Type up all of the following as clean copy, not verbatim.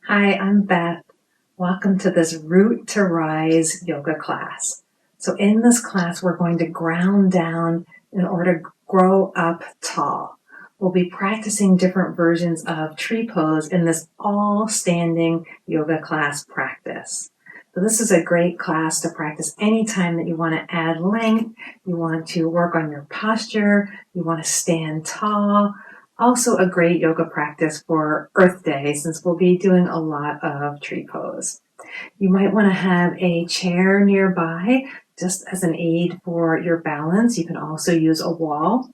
Hi, I'm Beth. Welcome to this Root to Rise yoga class. So in this class, we're going to ground down in order to grow up tall. We'll be practicing different versions of tree pose in this all-standing yoga class practice. So this is a great class to practice anytime that you want to add length, you want to work on your posture, you want to stand tall. Also a great yoga practice for Earth Day, since we'll be doing a lot of tree pose. You might want to have a chair nearby just as an aid for your balance. You can also use a wall.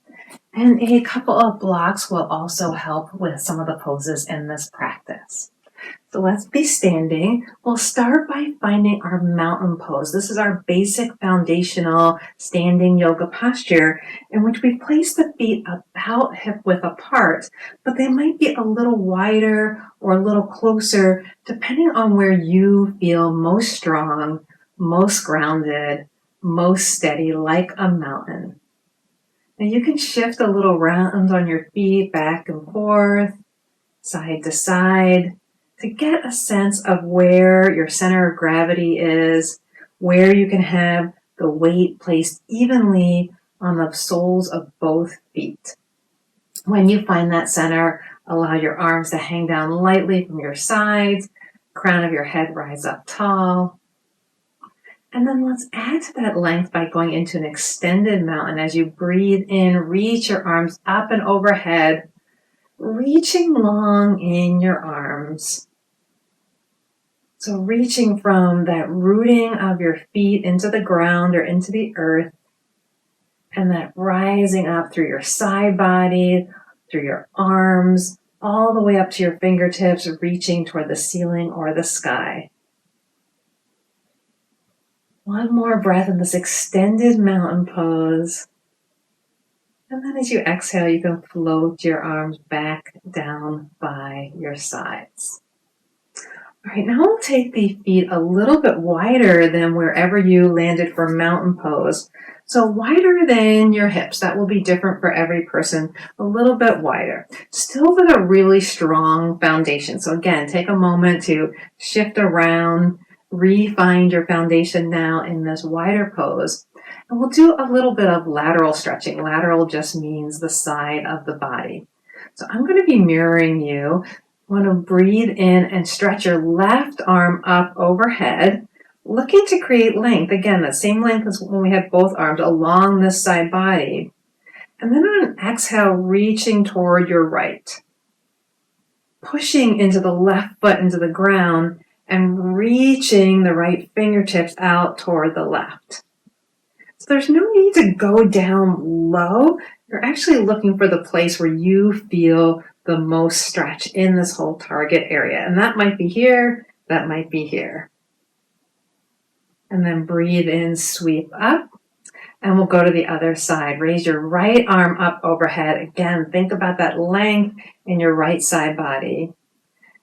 And a couple of blocks will also help with some of the poses in this practice. So let's be standing. We'll start by finding our mountain pose. This is our basic foundational standing yoga posture in which we place the feet about hip width apart, but they might be a little wider or a little closer depending on where you feel most strong, most grounded, most steady, like a mountain. Now you can shift a little round on your feet back and forth, side to side, to get a sense of where your center of gravity is, where you can have the weight placed evenly on the soles of both feet. When you find that center, allow your arms to hang down lightly from your sides, crown of your head rise up tall. And then let's add to that length by going into an extended mountain. As you breathe in, reach your arms up and overhead, reaching long in your arms. So reaching from that rooting of your feet into the ground or into the earth, and that rising up through your side body, through your arms, all the way up to your fingertips, reaching toward the ceiling or the sky. One more breath in this extended mountain pose. And then as you exhale, you can float your arms back down by your sides. All right, now we'll take the feet a little bit wider than wherever you landed for mountain pose. So wider than your hips. That will be different for every person, a little bit wider. Still with a really strong foundation. So again, take a moment to shift around, re-find your foundation now in this wider pose. And we'll do a little bit of lateral stretching. Lateral just means the side of the body. So I'm going to be mirroring you. Want to breathe in and stretch your left arm up overhead, looking to create length. Again, the same length as when we had both arms along this side body. And then on an exhale, reaching toward your right. Pushing into the left foot into the ground and reaching the right fingertips out toward the left. So there's no need to go down low. You're actually looking for the place where you feel the most stretch in this whole target area. And that might be here, that might be here. And then breathe in, sweep up, and we'll go to the other side. Raise your right arm up overhead. Again, think about that length in your right side body.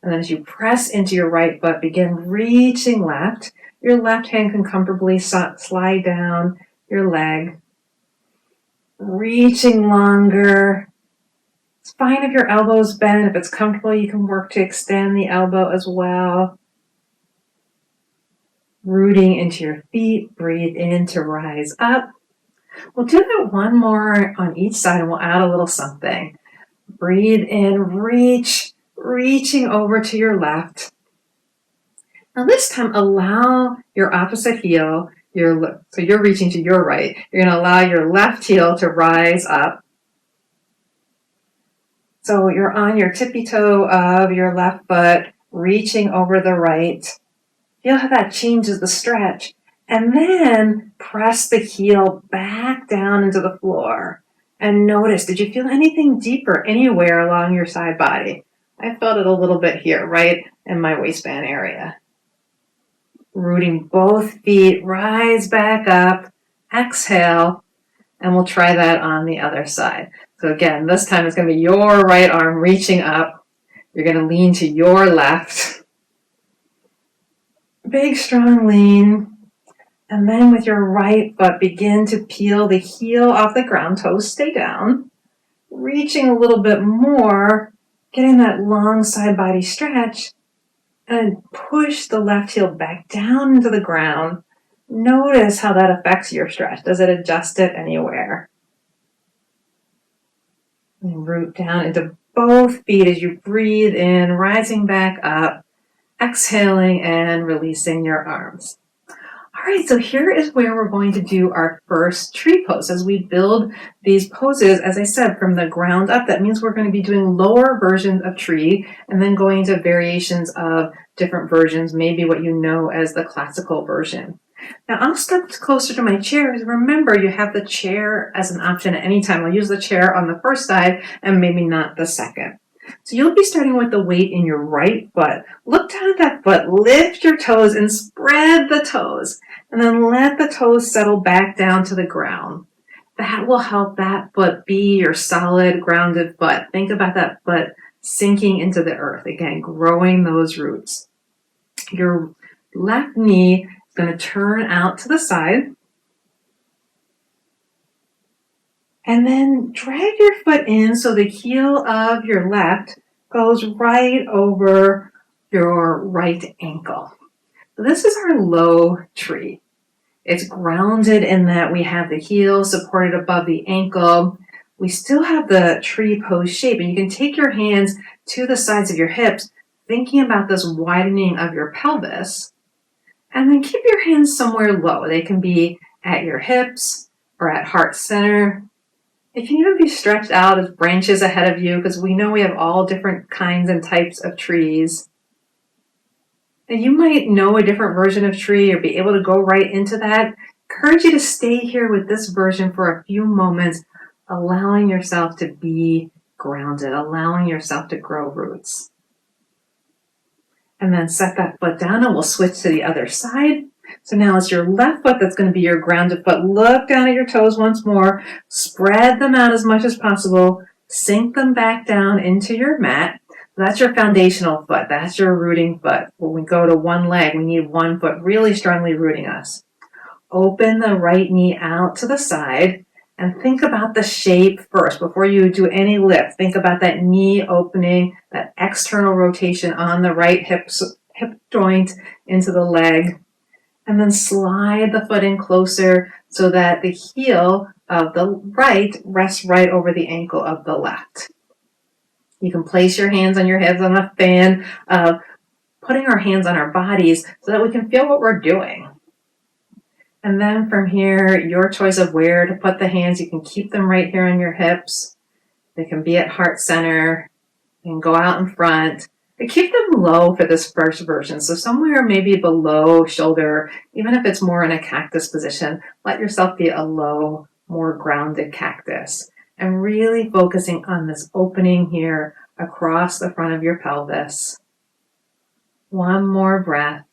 And then as you press into your right foot, begin reaching left. Your left hand can comfortably slide down your leg. Reaching longer. It's fine if your elbows bend. If it's comfortable, you can work to extend the elbow as well. Rooting into your feet. Breathe in to rise up. We'll do that one more on each side and we'll add a little something. Breathe in, reaching over to your left. Now this time, allow your opposite heel, so you're reaching to your right. You're going to allow your left heel to rise up. So you're on your tippy toe of your left foot, reaching over the right. Feel how that changes the stretch. And then press the heel back down into the floor. And notice, did you feel anything deeper anywhere along your side body? I felt it a little bit here, right in my waistband area. Rooting both feet, rise back up, exhale, and we'll try that on the other side. So again, this time it's going to be your right arm reaching up. You're going to lean to your left. Big, strong lean. And then with your right foot, begin to peel the heel off the ground. Toes stay down. Reaching a little bit more, getting that long side body stretch. and push the left heel back down into the ground. Notice how that affects your stretch. Does it adjust it anywhere? And root down into both feet as you breathe in, rising back up, exhaling and releasing your arms. All right, so here is where we're going to do our first tree pose. As we build these poses, as I said, from the ground up, that means we're going to be doing lower versions of tree and then going into variations of different versions, maybe what you know as the classical version. Now I'll step closer to my chair. Remember, you have the chair as an option at any time. I'll use the chair on the first side and maybe not the second. So you'll be starting with the weight in your right foot. Look down at that foot, lift your toes and spread the toes. And then let the toes settle back down to the ground. That will help that foot be your solid, grounded foot. Think about that foot sinking into the earth. Again, growing those roots. Your left knee is going to turn out to the side. And then drag your foot in so the heel of your left goes right over your right ankle. This is our low tree. It's grounded in that we have the heel supported above the ankle. We still have the tree pose shape, and you can take your hands to the sides of your hips, thinking about this widening of your pelvis, and then keep your hands somewhere low. They can be at your hips or at heart center. It can even be stretched out as branches ahead of you, because we know we have all different kinds and types of trees. And you might know a different version of tree or be able to go right into that. Encourage you to stay here with this version for a few moments, allowing yourself to be grounded, allowing yourself to grow roots. And then set that foot down and we'll switch to the other side. So now it's your left foot that's going to be your grounded foot. Look down at your toes once more. Spread them out as much as possible. Sink them back down into your mat. That's your foundational foot. That's your rooting foot. When we go to one leg, we need one foot really strongly rooting us. Open the right knee out to the side and think about the shape first. Before you do any lift, think about that knee opening, that external rotation on the right hip joint into the leg. And then slide the foot in closer so that the heel of the right rests right over the ankle of the left. You can place your hands on your hips. I'm a fan of putting our hands on our bodies so that we can feel what we're doing. And then from here, your choice of where to put the hands, you can keep them right here on your hips. They can be at heart center. You can go out in front. But keep them low for this first version. So somewhere maybe below shoulder, even if it's more in a cactus position, let yourself be a low, more grounded cactus. And really focusing on this opening here across the front of your pelvis. One more breath.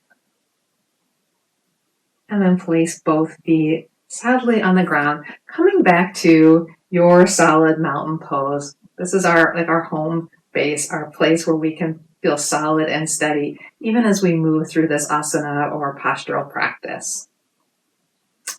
And then place both feet solidly on the ground, coming back to your solid mountain pose. This is our home base, our place where we can feel solid and steady, even as we move through this asana or postural practice.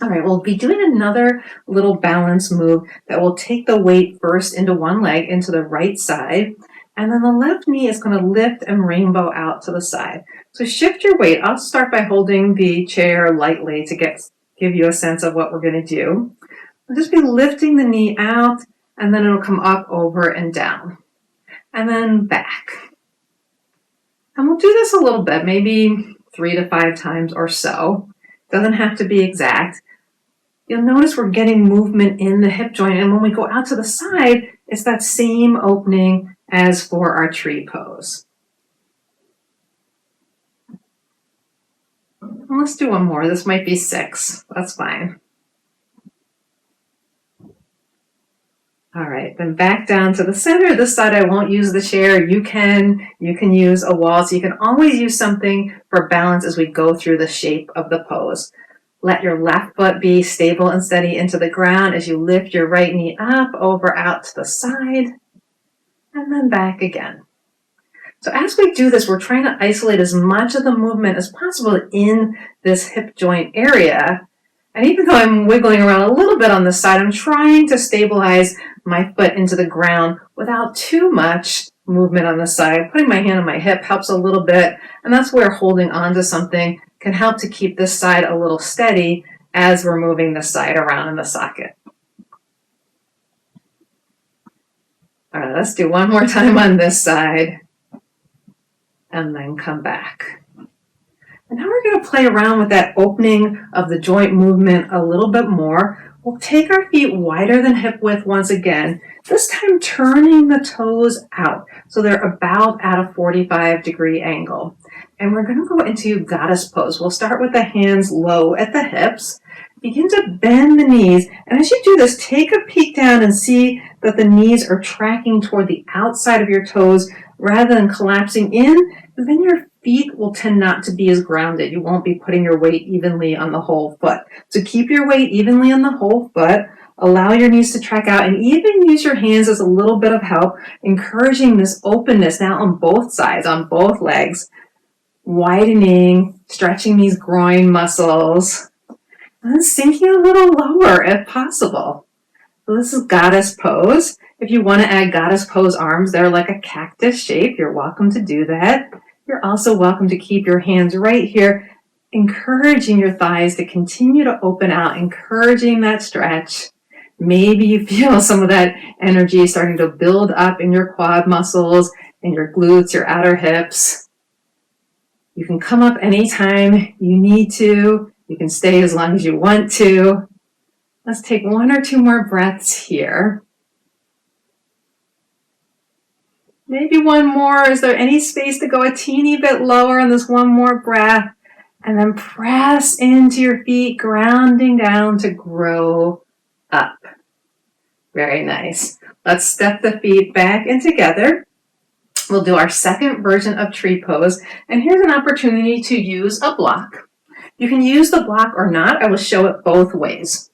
All right, we'll be doing another little balance move that will take the weight first into one leg, into the right side, and then the left knee is going to lift and rainbow out to the side. So shift your weight. I'll start by holding the chair lightly to give you a sense of what we're going to do. We'll just be lifting the knee out, and then it'll come up, over, and down, and then back. And we'll do this a little bit, maybe 3 to 5 times or so. Doesn't have to be exact. You'll notice we're getting movement in the hip joint, and when we go out to the side, it's that same opening as for our tree pose. And let's do one more. This might be 6. That's fine. All right, then back down to the center. This side, I won't use the chair. You can use a wall. So you can always use something for balance as we go through the shape of the pose. Let your left foot be stable and steady into the ground as you lift your right knee up, over, out to the side, and then back again. So as we do this, we're trying to isolate as much of the movement as possible in this hip joint area. And even though I'm wiggling around a little bit on this side, I'm trying to stabilize my foot into the ground without too much movement on the side. Putting my hand on my hip helps a little bit, and that's where holding on to something can help to keep this side a little steady as we're moving the side around in the socket. All right, let's do one more time on this side, and then come back. And now we're going to play around with that opening of the joint movement a little bit more. We'll take our feet wider than hip width once again, this time turning the toes out so they're about at a 45-degree angle. And we're going to go into goddess pose. We'll start with the hands low at the hips. Begin to bend the knees. And as you do this, take a peek down and see that the knees are tracking toward the outside of your toes rather than collapsing in. And then your feet will tend not to be as grounded. You won't be putting your weight evenly on the whole foot. So keep your weight evenly on the whole foot. Allow your knees to track out and even use your hands as a little bit of help, encouraging this openness now on both sides, on both legs, widening, stretching these groin muscles, and then sinking a little lower if possible. So this is goddess pose. If you want to add goddess pose arms, they're like a cactus shape. You're welcome to do that. You're also welcome to keep your hands right here, encouraging your thighs to continue to open out, encouraging that stretch. Maybe you feel some of that energy starting to build up in your quad muscles and your glutes, your outer hips. You can come up anytime you need to. You can stay as long as you want to. Let's take one or two more breaths here. Maybe one more. Is there any space to go a teeny bit lower on this one more breath? And then press into your feet, grounding down to grow up. Very nice. Let's step the feet back and together. We'll do our second version of tree pose. And here's an opportunity to use a block. You can use the block or not. I will show it both ways.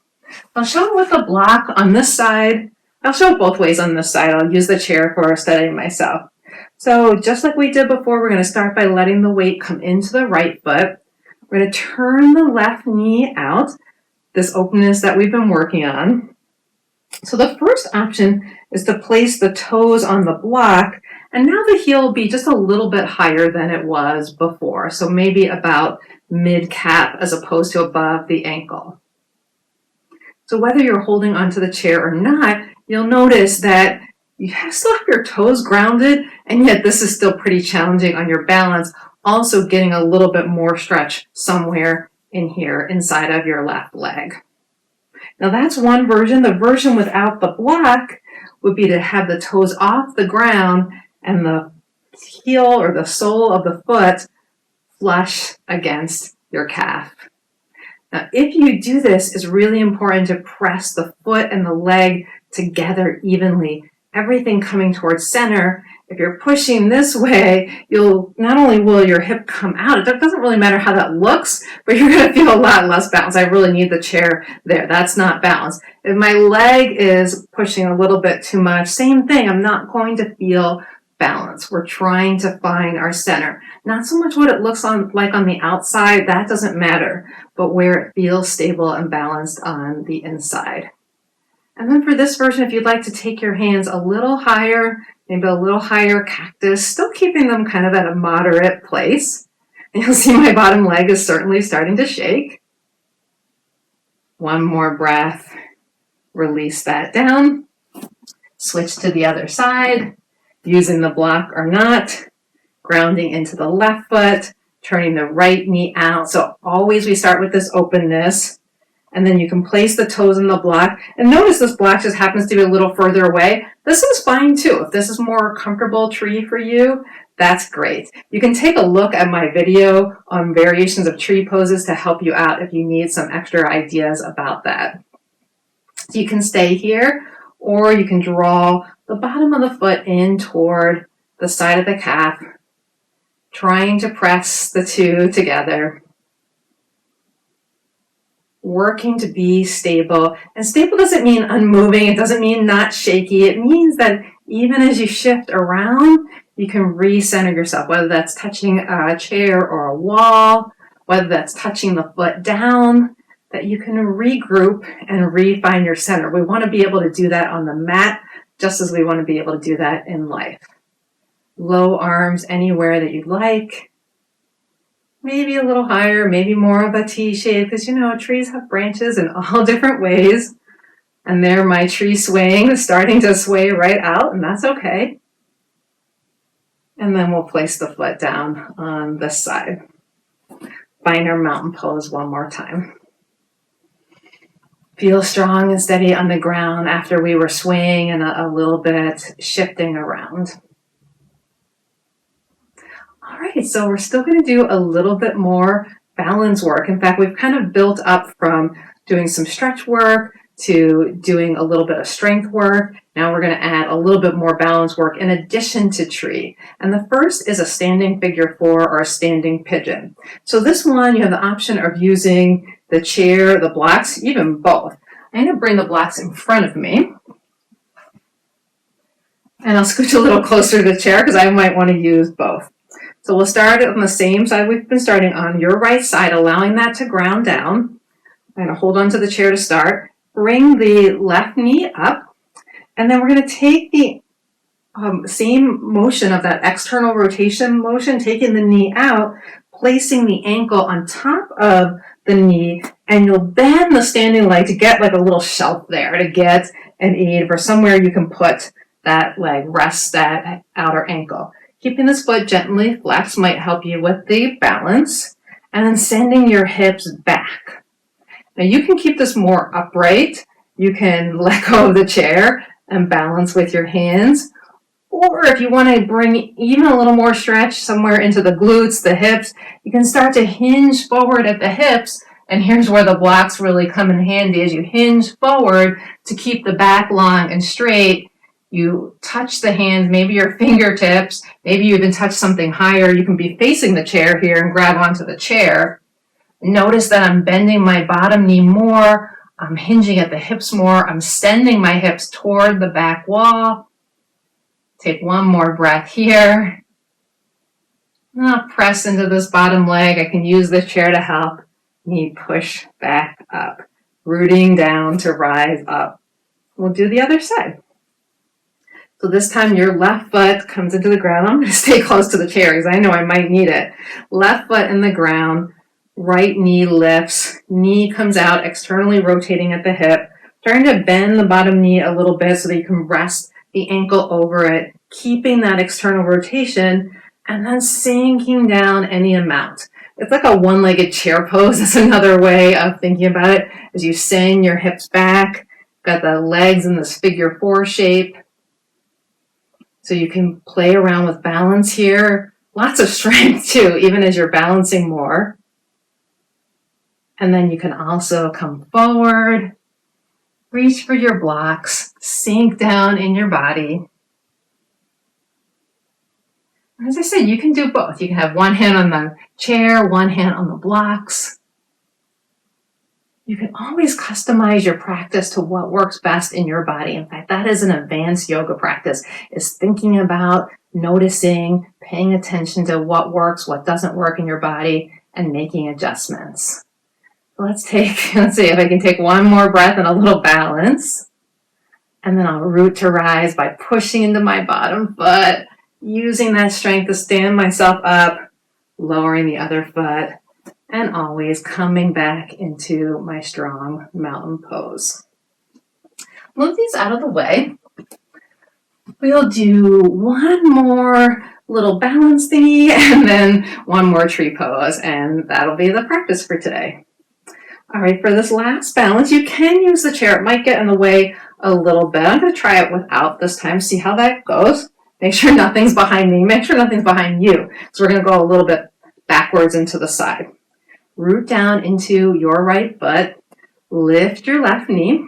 I'll show it with a block on this side. I'll show it both ways on this side. I'll use the chair for studying myself. So just like we did before, we're going to start by letting the weight come into the right foot. We're going to turn the left knee out, this openness that we've been working on. So the first option is to place the toes on the block, and now the heel will be just a little bit higher than it was before. So maybe about mid-calf as opposed to above the ankle. So whether you're holding onto the chair or not, you'll notice that you still have your toes grounded, and yet this is still pretty challenging on your balance, also getting a little bit more stretch somewhere in here inside of your left leg. Now that's one version. The version without the block would be to have the toes off the ground and the heel or the sole of the foot flush against your calf. Now, if you do this, it's really important to press the foot and the leg together evenly, everything coming towards center. If you're pushing this way, not only will your hip come out, it doesn't really matter how that looks, but you're going to feel a lot less balance. I really need the chair there. That's not balance. If my leg is pushing a little bit too much, same thing. I'm not going to feel balance. We're trying to find our center. Not so much what it looks like on the outside, that doesn't matter, but where it feels stable and balanced on the inside. And then for this version, if you'd like to take your hands a little higher, maybe a little higher cactus, still keeping them kind of at a moderate place. And you'll see my bottom leg is certainly starting to shake. One more breath. Release that down. Switch to the other side, using the block or not. Grounding into the left foot, turning the right knee out. So always we start with this openness. And then you can place the toes in the block. And notice this block just happens to be a little further away. This is fine too. If this is more comfortable tree for you, that's great. You can take a look at my video on variations of tree poses to help you out if you need some extra ideas about that. So you can stay here, or you can draw the bottom of the foot in toward the side of the calf, trying to press the two together. Working to be stable. And stable doesn't mean unmoving. It doesn't mean not shaky. It means that even as you shift around, you can recenter yourself, whether that's touching a chair or a wall, whether that's touching the foot down, that you can regroup and refine your center. We want to be able to do that on the mat just as we want to be able to do that in life. Low arms anywhere that you'd like. Maybe a little higher, maybe more of a T shape, because trees have branches in all different ways. And there my tree swaying is starting to sway right out, and that's okay. And then we'll place the foot down on this side. Find our mountain pose one more time. Feel strong and steady on the ground after we were swaying and a little bit shifting around. All right, so we're still going to do a little bit more balance work. In fact, we've kind of built up from doing some stretch work to doing a little bit of strength work. Now we're going to add a little bit more balance work in addition to tree. And the first is a standing figure 4 or a standing pigeon. So this one, you have the option of using the chair, the blocks, even both. I'm going to bring the blocks in front of me. And I'll scooch a little closer to the chair because I might want to use both. So we'll start on the same side we've been starting on, your right side, allowing that to ground down. I'm going to hold onto the chair to start. Bring the left knee up, and then we're going to take the same motion of that external rotation motion, taking the knee out, placing the ankle on top of the knee, and you'll bend the standing leg to get like a little shelf there to get an aid for somewhere you can put that leg, rest that outer ankle. Keeping this foot gently flexed might help you with the balance, and then sending your hips back. Now you can keep this more upright. You can let go of the chair and balance with your hands. Or if you want to bring even a little more stretch somewhere into the glutes, the hips, you can start to hinge forward at the hips. And here's where the blocks really come in handy. As you hinge forward to keep the back long and straight, you touch the hands, maybe your fingertips, maybe you even touch something higher. You can be facing the chair here and grab onto the chair. Notice that I'm bending my bottom knee more. I'm hinging at the hips more. I'm sending my hips toward the back wall. Take one more breath here. I'll press into this bottom leg. I can use the chair to help me push back up. Rooting down to rise up. We'll do the other side. So this time your left foot comes into the ground. I'm going to stay close to the chair because I know I might need it. Left foot in the ground. Right knee lifts, knee comes out, externally rotating at the hip, starting to bend the bottom knee a little bit so that you can rest the ankle over it, keeping that external rotation, and then sinking down any amount. It's like a one-legged chair pose. That's another way of thinking about it. As you send your hips back, got the legs in this figure 4 shape. So you can play around with balance here. Lots of strength too, even as you're balancing more. And then you can also come forward, reach for your blocks, sink down in your body. As I said, you can do both. You can have one hand on the chair, one hand on the blocks. You can always customize your practice to what works best in your body. In fact, that is an advanced yoga practice, is thinking about, noticing, paying attention to what works, what doesn't work in your body, and making adjustments. Let's see if I can take one more breath and a little balance. And then I'll root to rise by pushing into my bottom foot, using that strength to stand myself up, lowering the other foot, and always coming back into my strong mountain pose. Move these out of the way. We'll do one more little balance thingy and then one more tree pose, and that'll be the practice for today. All right, for this last balance, you can use the chair. It might get in the way a little bit. I'm going to try it without this time, see how that goes. Make sure nothing's behind me. Make sure nothing's behind you. So we're going to go a little bit backwards into the side. Root down into your right foot. Lift your left knee.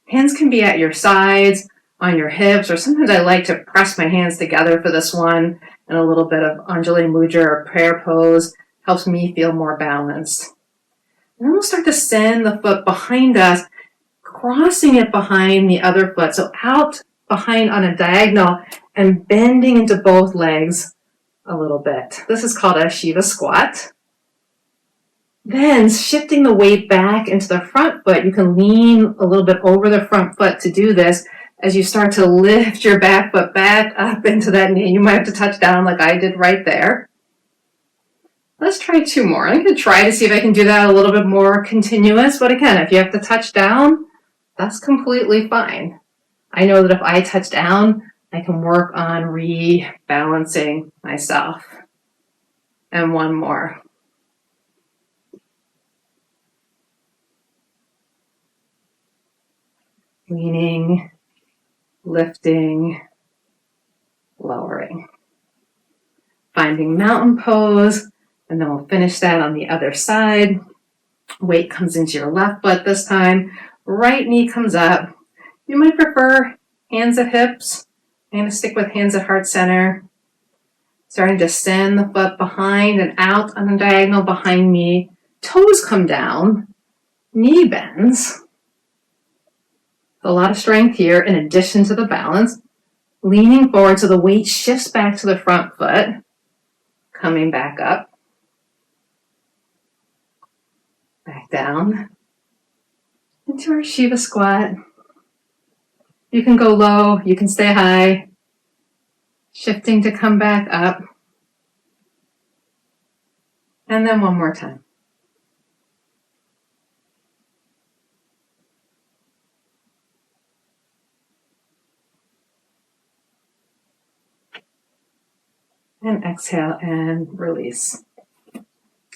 Hands can be at your sides, on your hips, or sometimes I like to press my hands together for this one, and a little bit of Untitled Mudra or prayer pose helps me feel more balanced. And then we'll start to send the foot behind us, crossing it behind the other foot. So out behind on a diagonal and bending into both legs a little bit. This is called a Shiva Squat. Then shifting the weight back into the front foot, you can lean a little bit over the front foot to do this. as you start to lift your back foot back up into that knee. You might have to touch down like I did right there. Let's try 2 more. I'm going to try to see if I can do that a little bit more continuous, but again, if you have to touch down, that's completely fine. I know that if I touch down, I can work on rebalancing myself. And 1 more. Leaning, lifting, lowering. Finding mountain pose, and then we'll finish that on the other side. Weight comes into your left foot this time. Right knee comes up. You might prefer hands at hips. I'm going to stick with hands at heart center. Starting to send the foot behind and out on a diagonal behind me. Toes come down. Knee bends. A lot of strength here in addition to the balance. Leaning forward so the weight shifts back to the front foot. Coming back up. Back down. Into our Shiva Squat. You can go low, you can stay high. Shifting to come back up. And then 1 more time. And exhale and release.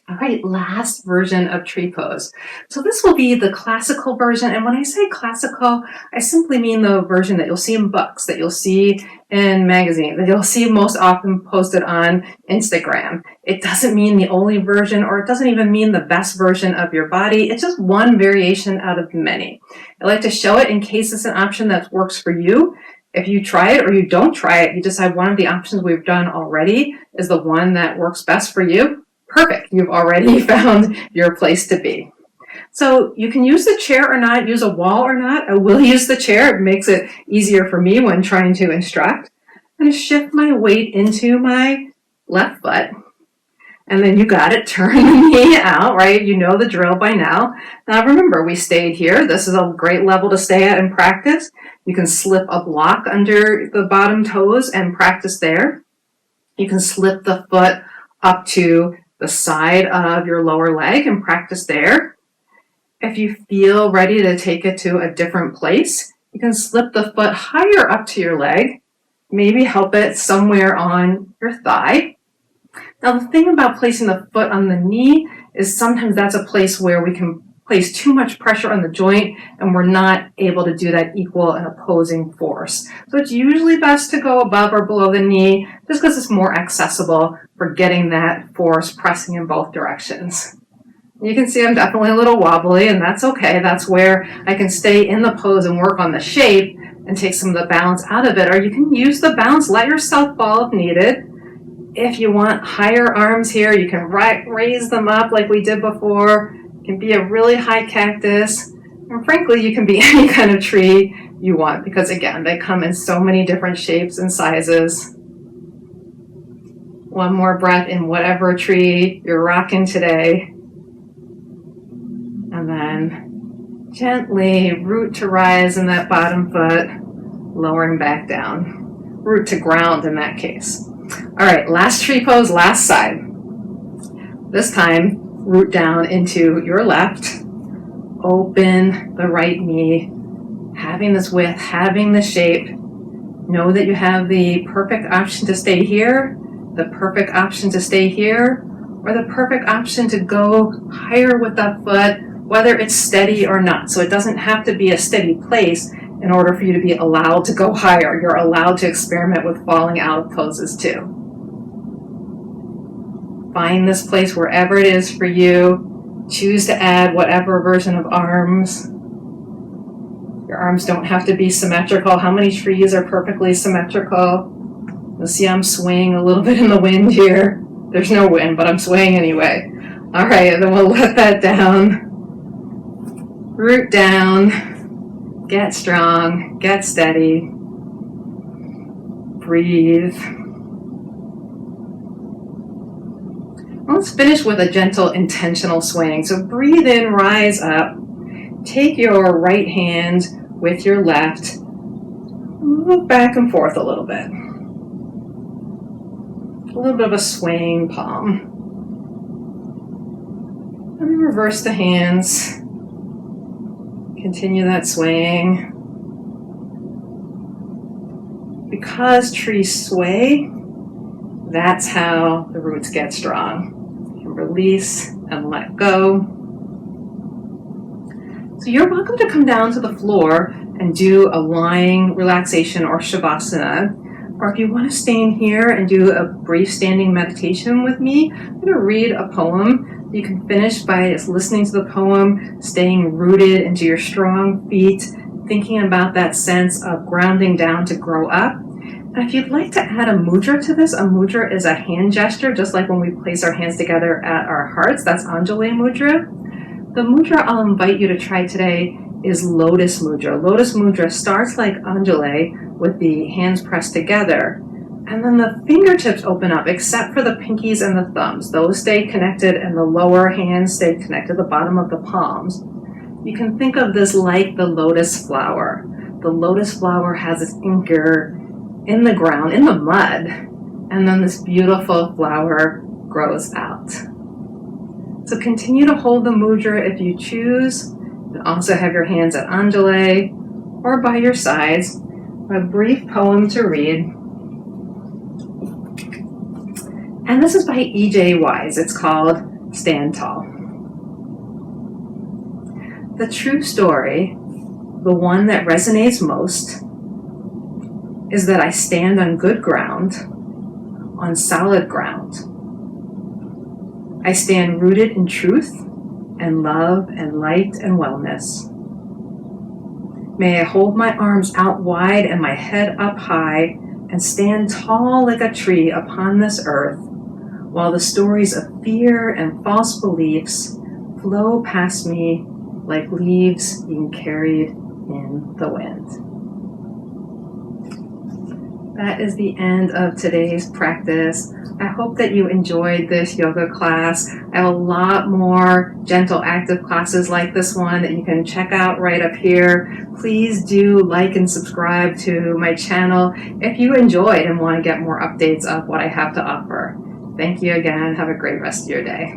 All right, last version of tree pose. So this will be the classical version. And when I say classical, I simply mean the version that you'll see in books, that you'll see in magazines, that you'll see most often posted on Instagram. It doesn't mean the only version, or it doesn't even mean the best version of your body. It's just one variation out of many. I like to show it in case it's an option that works for you. If you try it or you don't try it, you decide one of the options we've done already is the one that works best for you. Perfect. You've already found your place to be. So you can use the chair or not, use a wall or not. I will use the chair. It makes it easier for me when trying to instruct. I'm going to shift my weight into my left foot. And then you got it. Turn the knee out, right? You know the drill by now. Now remember, we stayed here. This is a great level to stay at and practice. You can slip a block under the bottom toes and practice there. You can slip the foot up to the side of your lower leg and practice there. If you feel ready to take it to a different place, you can slip the foot higher up to your leg, maybe help it somewhere on your thigh. Now the thing about placing the foot on the knee is sometimes that's a place where we can place too much pressure on the joint and we're not able to do that equal and opposing force. So it's usually best to go above or below the knee just because it's more accessible for getting that force pressing in both directions. You can see I'm definitely a little wobbly, and that's okay. That's where I can stay in the pose and work on the shape and take some of the balance out of it. Or you can use the balance, let yourself fall if needed. If you want higher arms here, you can raise them up like we did before. You can be a really high cactus. And frankly, you can be any kind of tree you want because, again, they come in so many different shapes and sizes. One more breath in whatever tree you're rocking today. And then gently root to rise in that bottom foot, lowering back down. Root to ground in that case. All right, last tree pose, last side. This time, root down into your left. Open the right knee. Having this width, having the shape. Know that you have the perfect option to stay here, the perfect option to stay here, or the perfect option to go higher with that foot, whether it's steady or not. So it doesn't have to be a steady place in order for you to be allowed to go higher. You're allowed to experiment with falling out of poses too. Find this place wherever it is for you. Choose to add whatever version of arms. Your arms don't have to be symmetrical. How many trees are perfectly symmetrical? You'll see I'm swaying a little bit in the wind here. There's no wind, but I'm swaying anyway. All right, and then we'll let that down. Root down. Get strong. Get steady. Breathe. Let's finish with a gentle, intentional swaying. So breathe in, rise up. Take your right hand with your left. move back and forth a little bit. A little bit of a swaying palm. And then reverse the hands. Continue that swaying. Because trees sway, that's how the roots get strong. You release and let go. So you're welcome to come down to the floor and do a lying relaxation or Shavasana. Or if you want to stay in here and do a brief standing meditation with me, I'm going to read a poem. You can finish by just listening to the poem, staying rooted into your strong feet, thinking about that sense of grounding down to grow up. And if you'd like to add a mudra to this, a mudra is a hand gesture, just like when we place our hands together at our hearts. That's Anjali Mudra. The mudra I'll invite you to try today is Lotus Mudra. Lotus Mudra starts like Anjali with the hands pressed together, and then the fingertips open up except for the pinkies and the thumbs. Those stay connected and the lower hands stay connected, the bottom of the palms. You can think of this like the lotus flower. The lotus flower has its anchor in the ground, in the mud, and then this beautiful flower grows out. So continue to hold the mudra if you choose, and also have your hands at Anjali or by your sides. A brief poem to read. And this is by E.J. Wise. It's called Stand Tall. The true story, the one that resonates most, is that I stand on good ground, on solid ground. I stand rooted in truth and love and light and wellness. May I hold my arms out wide and my head up high and stand tall like a tree upon this earth, while the stories of fear and false beliefs flow past me like leaves being carried in the wind. That is the end of today's practice. I hope that you enjoyed this yoga class. I have a lot more gentle active classes like this one that you can check out right up here. Please do like and subscribe to my channel if you enjoyed and want to get more updates of what I have to offer. Thank you again. Have a great rest of your day.